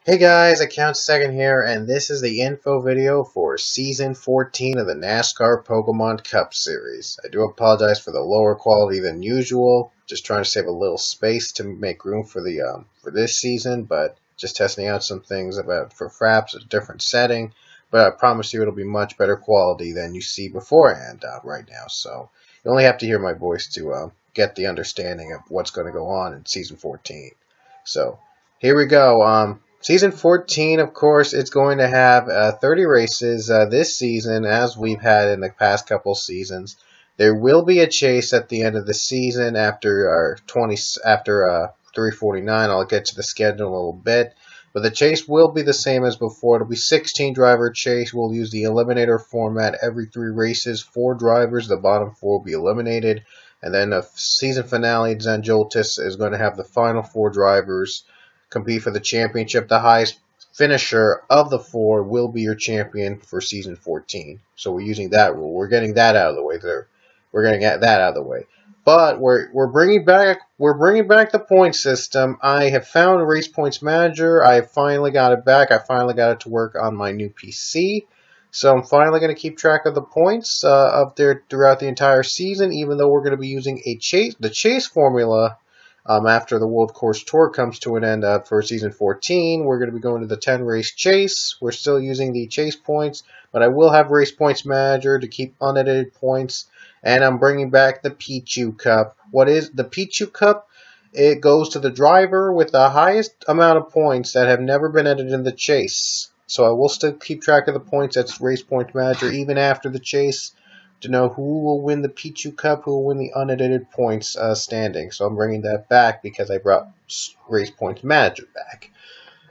Hey guys, Account Second here, and this is the info video for Season 14 of the NASCAR Pokemon Cup Series. I do apologize for the lower quality than usual, just trying to save a little space to make room for the for this season, but just testing out some things for Fraps, a different setting, but I promise you it'll be much better quality than you see beforehand right now, so you only have to hear my voice to get the understanding of what's going to go on in Season 14. So, here we go. Season 14, of course, it's going to have 30 races this season, as we've had in the past couple seasons. There will be a chase at the end of the season after 349. I'll get to the schedule in a little bit, but the chase will be the same as before. It'll be 16-driver chase. We'll use the eliminator format. Every 3 races, 4 drivers. The bottom 4 will be eliminated, and then the season finale, Zanjoltis, is going to have the final 4 drivers compete for the championship. The highest finisher of the 4 will be your champion for Season 14. So we're using that rule. We're getting that out of the way there. We're getting that out of the way. But we're bringing back the point system. I have found Race Points Manager. I finally got it back. I finally got it to work on my new PC. So I'm finally going to keep track of the points up there throughout the entire season, even though we're going to be using the chase formula. After the World Course Tour comes to an end for Season 14, we're going to be going to the 10-race chase. We're still using the chase points, but I will have Race Points Manager to keep unedited points, and I'm bringing back the Pichu Cup. What is the Pichu Cup? It goes to the driver with the highest amount of points that have never been edited in the chase. So I will still keep track of the points at Race Points Manager even after the chase, to know who will win the Pichu Cup, who will win the unedited points standing. So I'm bringing that back because I brought Race Points Manager back.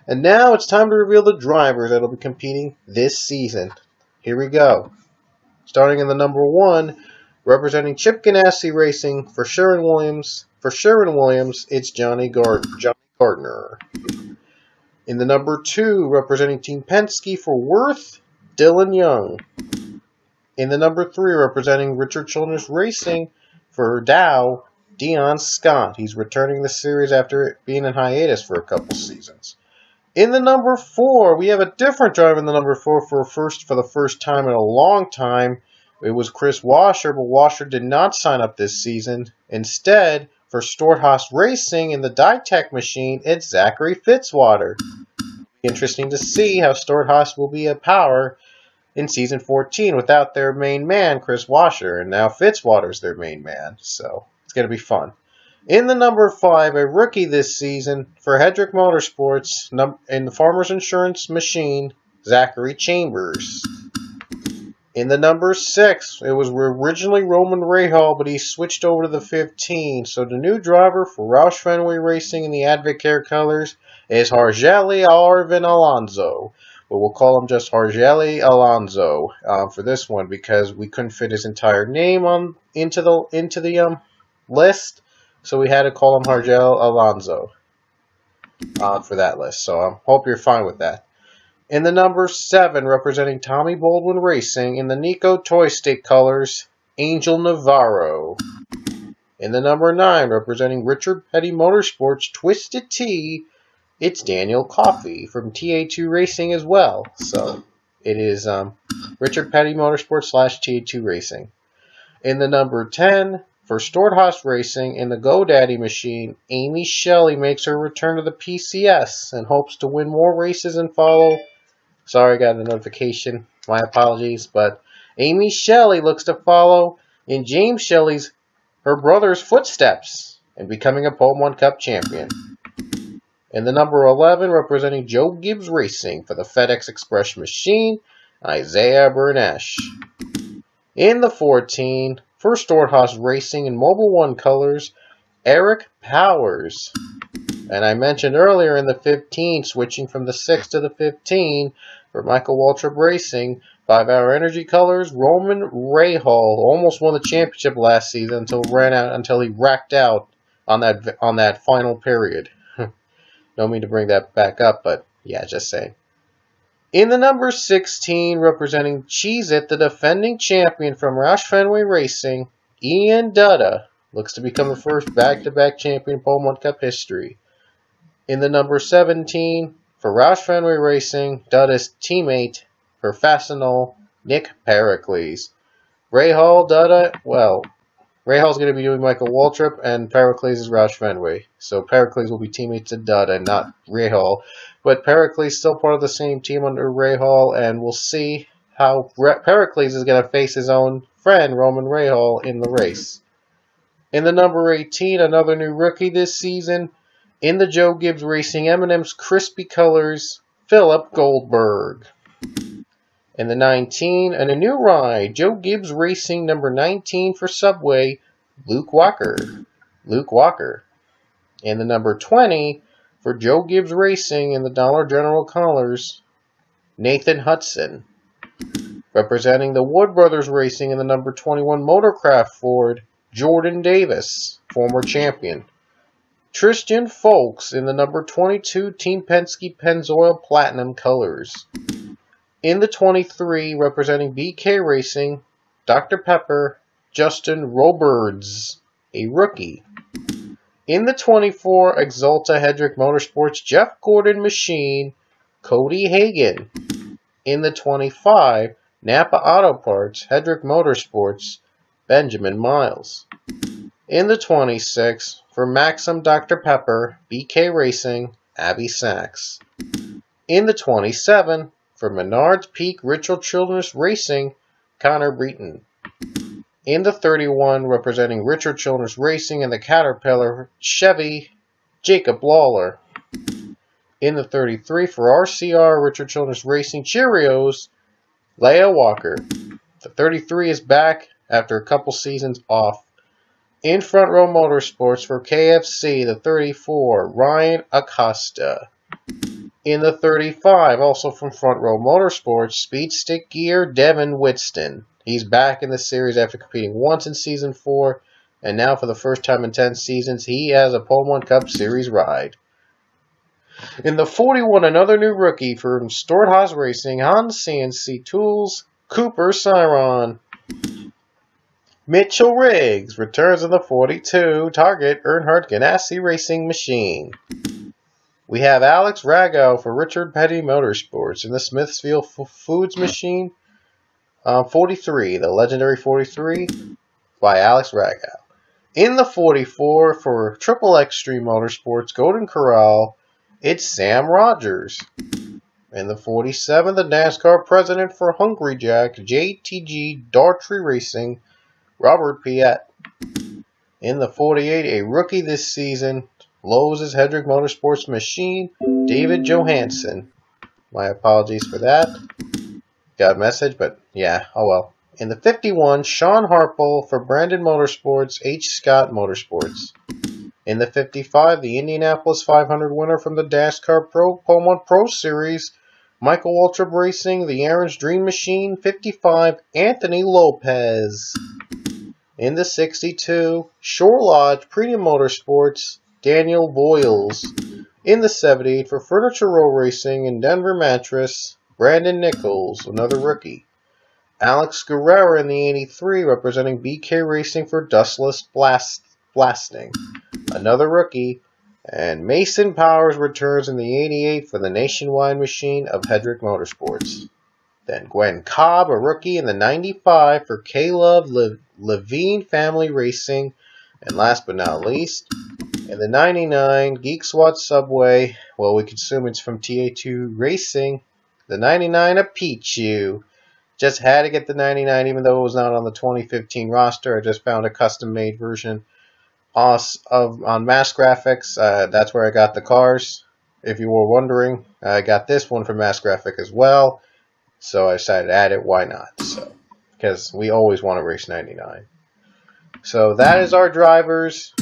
And now it's time to reveal the drivers that will be competing this season. Here we go. Starting in the number 1, representing Chip Ganassi Racing for Sherwin-Williams. For Sherwin-Williams, it's Jonny Gardner. In the number 2, representing Team Penske for Worth, Dillon Young. In the number 3, representing Richard Childress Racing for Dow, Deon Scott. He's returning the series after being in hiatus for a couple seasons. In the number 4, we have a different driver in the number 4 for the first time in a long time. It was Chris Washer, but Washer did not sign up this season. Instead, for Stewart-Haas Racing in the Ditech machine, it's Zachary Fitzwater. Interesting to see how Stewart-Haas will be a power in Season 14 without their main man, Chris Washer, and now Fitzwater's their main man, so it's going to be fun. In the number 5, a rookie this season for Hedrick Motorsports in the Farmers Insurance machine, Zachary Chambers. In the number 6, it was originally Roman Rehall, but he switched over to the 15, so the new driver for Roush Fenway Racing in the Advocare colors is Hargelli Arvin Alonso. But we'll call him just Hargelli Alonso for this one because we couldn't fit his entire name into the list, so we had to call him Hargelli Alonso for that list. So I hope you're fine with that. In the number 7, representing Tommy Baldwin Racing in the Nico Toy Stick colors, Angel Navarro. In the number 9, representing Richard Petty Motorsports Twisted Tea, it's Daniel Coffey from TA2 Racing as well. So it is Richard Petty Motorsports / TA2 Racing. In the number 10, for Stewart-Haas Racing in the GoDaddy machine, Amy Shelly makes her return to the PCS and hopes to win more races and follow. Sorry, I got a notification. My apologies. But Amy Shelly looks to follow in James Shelly's, her brother's footsteps and becoming a Pokemon Cup champion. In the number 11, representing Joe Gibbs Racing for the FedEx Express machine, Isaiah Burniche. In the 14, for Stewart-Haas Racing in Mobile One colors, Eric Powers. And I mentioned earlier in the 15, switching from the 6 to the 15, for Michael Waltrip Racing, 5 Hour Energy colors, Roman Rehall almost won the championship last season until he racked out on that final period. Don't mean to bring that back up, but yeah, just saying. In the number 16, representing Cheez-It, the defending champion from Roush Fenway Racing, Ian Dutta looks to become the first back-to-back champion in Pokemon Cup history. In the number 17, For Roush Fenway Racing, Dutta's teammate for Fastenal, Nick Pericles. Rehall, Dutta, well, Rehal's going to be doing Michael Waltrip, and Pericles is Roush Fenway. So Pericles will be teammates to Dutta, not Rehall. But Pericles still part of the same team under Rehall, and we'll see how Pericles is going to face his own friend, Roman Rehall, in the race. In the number 18, another new rookie this season. In the Joe Gibbs Racing M&M's Crispy Colors, Philip Goldberg. In the 19, and a new ride, Joe Gibbs Racing number 19 for Subway, Luke Walker. In the number 20, for Joe Gibbs Racing in the Dollar General Colors, Nathan Hudson. Representing the Wood Brothers Racing in the number 21 Motorcraft Ford, Jordan Davis, former champion. Tristan Fowlkes in the number 22 Team Penske Pennzoil Platinum Colors. In the 23, representing BK Racing, Dr. Pepper, Justin Roberds, a rookie. In the 24, Exalta Hedrick Motorsports Jeff Gordon Machine, Cody Hagen. In the 25, Napa Auto Parts, Hedrick Motorsports, Benjamin Miles. In the 26, for Maxim Dr. Pepper, BK Racing, Avi Saks. In the 27, for Menards Peak Ritual Children's Racing, Connor Breton. In the 31, representing Richard Children's Racing and the Caterpillar Chevy, Jacob Lawlor. In the 33, for RCR Richard Children's Racing Cheerios, Leia Walker. The 33 is back after a couple seasons off. In Front Row Motorsports for KFC, the 34, Ryan Acosta. In the 35, also from Front Row Motorsports, Speed Stick Gear, Devin Witson. He's back in the series after competing once in Season 4, and now for the first time in 10 seasons, he has a Pole 1 Cup Series ride. In the 41, another new rookie from Stewart-Haas Racing, Hans CNC Tools, Cooper Syron. Mitchell Riggs returns in the 42, Target Earnhardt Ganassi Racing Machine. We have Alex Ragau for Richard Petty Motorsports in the Smithfield Foods Machine. 43, the legendary 43 by Alex Ragau. In the 44 for Triple Extreme Motorsports Golden Corral, it's Sam Rogers. In the 47, the NASCAR president for Hungry Jack, JTG Dartrey Racing, Robbert Pieete. In the 48, a rookie this season, Lowe's Hedrick Motorsports Machine, David Johannsen. My apologies for that. Got a message, but yeah, oh well. In the 51, Sean Harple for Brandon Motorsports, H. Scott Motorsports. In the 55, the Indianapolis 500 winner from the NASCAR Pole 1 Pro Series, Michael Waltrip Racing, the Aaron's Dream Machine, 55, Anthony Lopez. In the 62, Shore Lodge Premium Motorsports, Daniel Voiles. In the 78, for Furniture Row Racing in Denver Mattress, Brandon Nichols, another rookie. Alex Guerrera in the 83, representing BK Racing for Dustless Blasting, another rookie. And Mason Powers returns in the 88 for the Nationwide Machine of Hedrick Motorsports. Then Gwen Cobb, a rookie, in the 95 for K-Love Levine Family Racing. And last but not least, in the 99, Geek SWAT Subway, well, we can assume it's from TA2 Racing, the 99 of Pichu. Just had to get the 99 even though it was not on the 2015 roster. I just found a custom-made version on Mass Graphics. That's where I got the cars. If you were wondering, I got this one from Mass Graphic as well. So I decided to add it. Why not? So, because we always want to race 99. So that is our drivers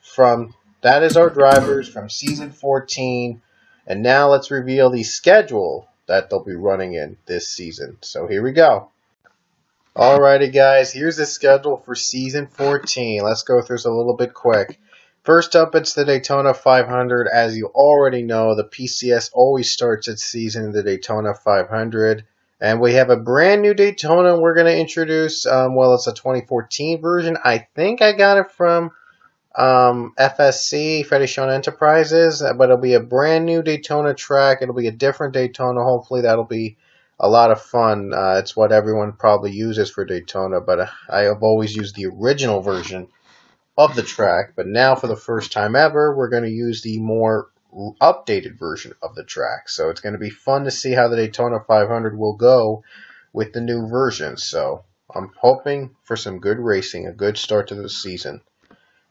from season 14. And now let's reveal the schedule that they'll be running in this season. So here we go. Alrighty guys, here's the schedule for season 14. Let's go through this a little bit quick. First up, it's the Daytona 500. As you already know, the PCS always starts its season in the Daytona 500. And we have a brand new Daytona we're going to introduce. Well, it's a 2014 version. I think I got it from FSC, Freddie Sean Enterprises, but it'll be a brand new Daytona track. It'll be a different Daytona. Hopefully that'll be a lot of fun. It's what everyone probably uses for Daytona, but I have always used the original version of the track. But now, for the first time ever, we're going to use the more updated version of the track. So it's going to be fun to see how the Daytona 500 will go with the new version. So I'm hoping for some good racing, a good start to the season.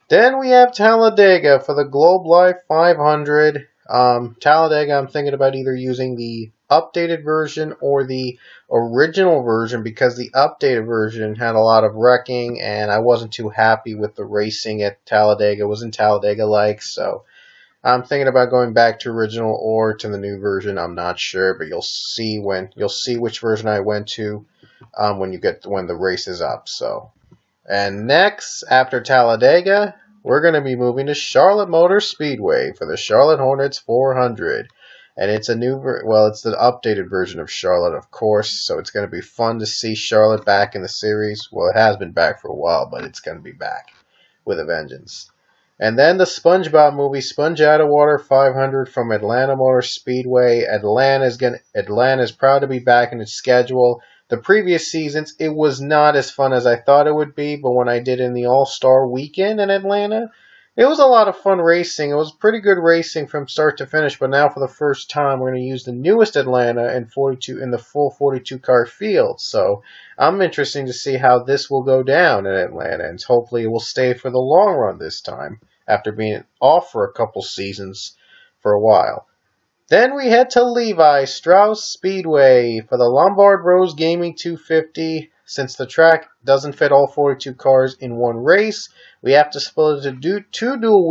Then we have Talladega for the Globe Life 500. Talladega, I'm thinking about either using the updated version or the original version, because the updated version had a lot of wrecking and I wasn't too happy with the racing at Talladega. It wasn't Talladega-like, so I'm thinking about going back to original or to the new version. I'm not sure, but you'll see which version I went to when the race is up. So, and next, after Talladega, we're going to be moving to Charlotte Motor Speedway for the Charlotte Hornets 400. And it's it's the updated version of Charlotte, of course, so it's going to be fun to see Charlotte back in the series. Well, it has been back for a while, but it's going to be back with a vengeance. And then the SpongeBob movie, Sponge Out of Water 500 from Atlanta Motor Speedway. Atlanta is proud to be back in its schedule. The previous seasons, it was not as fun as I thought it would be, but when I did in the All-Star Weekend in Atlanta, it was a lot of fun racing. It was pretty good racing from start to finish, but now for the first time, we're going to use the newest Atlanta in the full 42-car field. So I'm interested to see how this will go down in Atlanta, and hopefully it will stay for the long run this time, after being off for a couple seasons for a while. Then we head to Levi Strauss Speedway for the Lombard Rose Gaming 250. Since the track doesn't fit all 42 cars in one race, we have to split it to two dual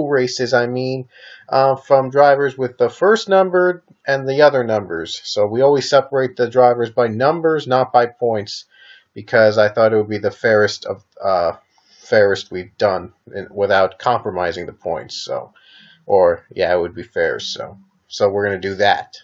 races, from drivers with the first numbered and the other numbers. So we always separate the drivers by numbers, not by points, because I thought it would be the fairest we've done without compromising the points. It would be fair. So we're going to do that.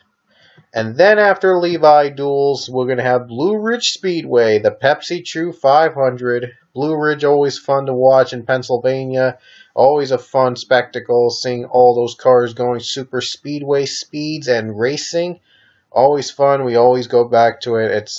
And then after Levi duels, we're going to have Blue Ridge Speedway, the Pepsi True 500. Blue Ridge, always fun to watch in Pennsylvania. Always a fun spectacle, seeing all those cars going super speedway speeds and racing. Always fun. We always go back to it.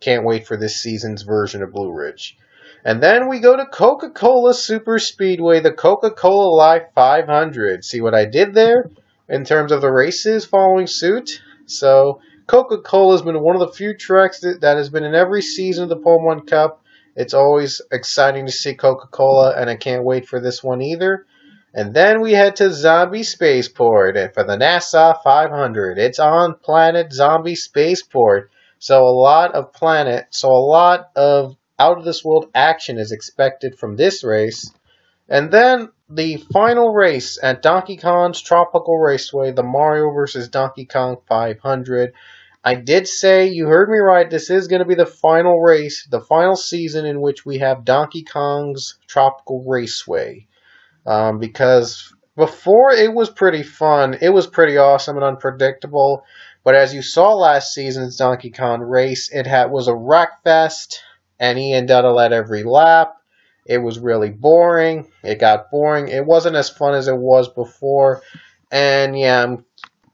Can't wait for this season's version of Blue Ridge. And then we go to Coca-Cola Super Speedway, the Coca-Cola Life 500. See what I did there in terms of the races following suit? So Coca-Cola has been one of the few tracks that has been in every season of the Pole 1 Cup. It's always exciting to see Coca-Cola, and I can't wait for this one either. And then we head to Zombie Spaceport for the NASA 500. It's on planet Zombie Spaceport. So a lot of out-of-this-world action is expected from this race. And then the final race at Donkey Kong's Tropical Raceway, the Mario vs. Donkey Kong 500. I did say, you heard me right, this is going to be the final race, the final season in which we have Donkey Kong's Tropical Raceway. Because before, it was pretty fun. It was pretty awesome and unpredictable. But as you saw last season's Donkey Kong race, was a wreck fest, and Ian Dutta led every lap. It was really boring. It got boring. It wasn't as fun as it was before. And yeah, I'm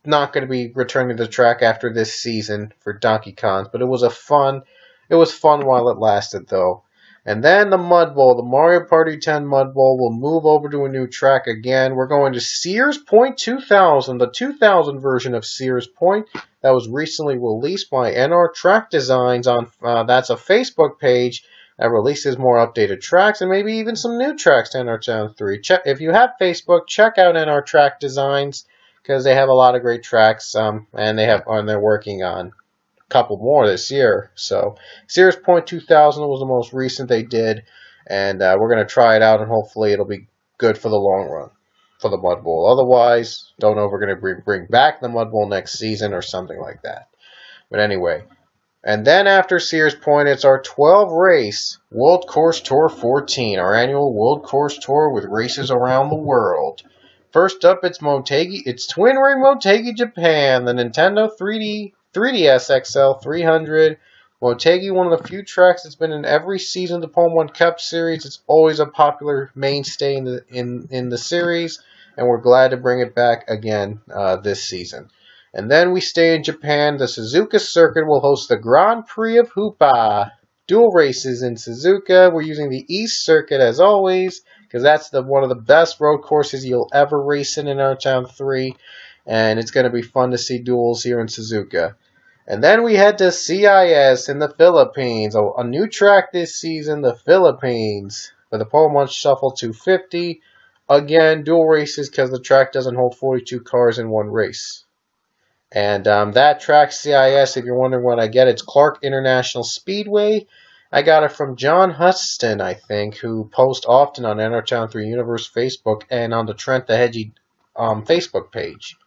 not going to be returning to the track after this season for Donkey Kong. But it was fun while it lasted, though. And then the Mud Bowl, the Mario Party 10 Mud Bowl, will move over to a new track again. We're going to Sears Point 2000, the 2000 version of Sears Point that was recently released by NR Track Designs. That's a Facebook page that releases more updated tracks and maybe even some new tracks to NR Town 3. If you have Facebook, check out NR Track Designs because they have a lot of great tracks, and they're working on a couple more this year. So Sears Point 2000 was the most recent they did, and we're going to try it out, and hopefully it'll be good for the long run for the Mud Bowl. Otherwise, don't know if we're going to bring back the Mud Bowl next season or something like that. But anyway. And then after Sears Point, it's our 12-race World Course Tour 14, our annual World Course Tour with races around the world. First up, it's Twin Ring Motegi Japan, the Nintendo 3DS XL 300 Motegi, one of the few tracks that's been in every season of the Pole 1 Cup Series. It's always a popular mainstay in the series, and we're glad to bring it back again this season. And then we stay in Japan. The Suzuka Circuit will host the Grand Prix of Hoopa. Dual races in Suzuka. We're using the East Circuit as always, because that's one of the best road courses you'll ever race in Airtown 3. And it's going to be fun to see duels here in Suzuka. And then we head to CIS in the Philippines. A new track this season, the Philippines. For the Pole 1 Shuffle 250. Again, dual races because the track doesn't hold 42 cars in one race. And that track, CIS, if you're wondering what I get, it's Clark International Speedway. I got it from John Hudson, I think, who posts often on Airtown 3 Universe Facebook and on the Trent the Hedgie Facebook page.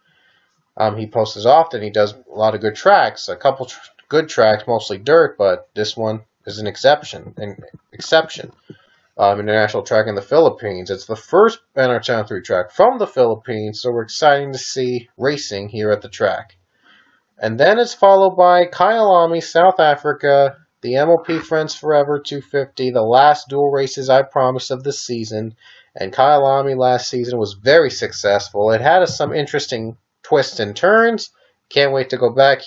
He posts as often. He does a lot of good tracks, a couple good tracks, mostly dirt, but this one is an exception. International track in the Philippines. It's the first Airtown 3 track from the Philippines, so we're excited to see racing here at the track. And then it's followed by Kyalami, South Africa, the MOP Friends Forever 250, the last dual races I promised of the season. And Kyalami last season was very successful. It had some interesting twists and turns. Can't wait to go back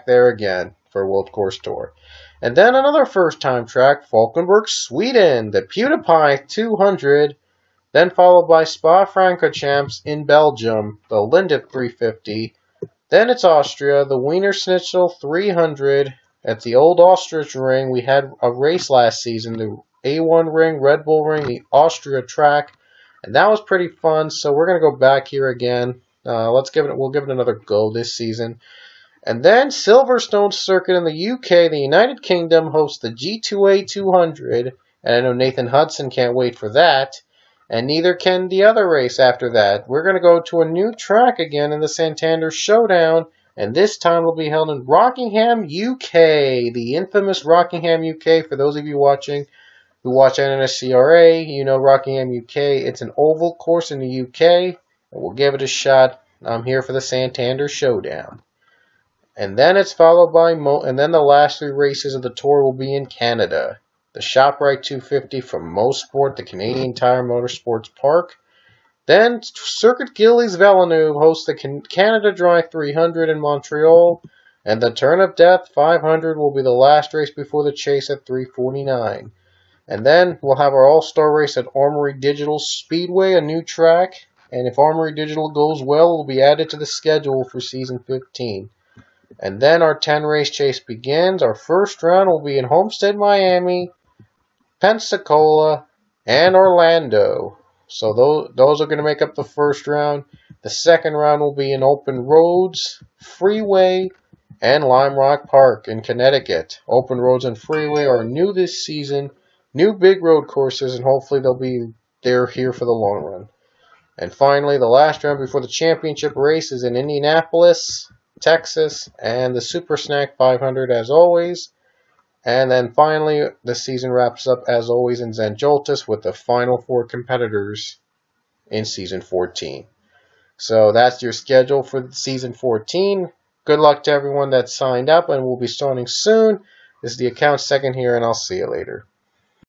there again for World Course Tour. And then another first-time track, Falkenberg, Sweden, the PewDiePie 200. Then followed by Spa-Francorchamps in Belgium, the Lindt 350. Then it's Austria, the Wiener Schnitzel 300. At the old Ostrich Ring, we had a race last season, the A1 Ring, Red Bull Ring, the Austria track. And that was pretty fun, so we're going to go back here again. We'll give it another go this season. And then Silverstone Circuit in the UK, the United Kingdom, hosts the G2A 200. And I know Nathan Hudson can't wait for that. And neither can the other race after that. We're going to go to a new track again in the Santander Showdown. And this time will be held in Rockingham, UK. The infamous Rockingham, UK. For those of you watching who watch NASCAR, you know Rockingham, UK. It's an oval course in the UK. And we'll give it a shot. I'm here for the Santander Showdown. And then it's followed by and then the last three races of the tour will be in Canada. The ShopRite 250 from Mosport, the Canadian Tire Motorsports Park. Then Circuit Gillies Villeneuve hosts the Canada Dry 300 in Montreal. And the Turn of Death 500 will be the last race before the chase at 349. And then we'll have our all-star race at Armory Digital Speedway, a new track. And if Armory Digital goes well, it will be added to the schedule for Season 15. And then our 10-race chase begins. Our first round will be in Homestead, Miami, Pensacola, and Orlando. So those are going to make up the first round. The second round will be in Open Roads, Freeway, and Lime Rock Park in Connecticut. Open Roads and Freeway are new this season. New big road courses, and hopefully they're here for the long run. And finally, the last round before the championship race is in Indianapolis, Texas, and the Super Snack 500 as always. And then finally, the season wraps up as always in Zanjoltis with the final 4 competitors in Season 14. So that's your schedule for Season 14. Good luck to everyone that signed up, and we'll be starting soon. This is the account second here, and I'll see you later.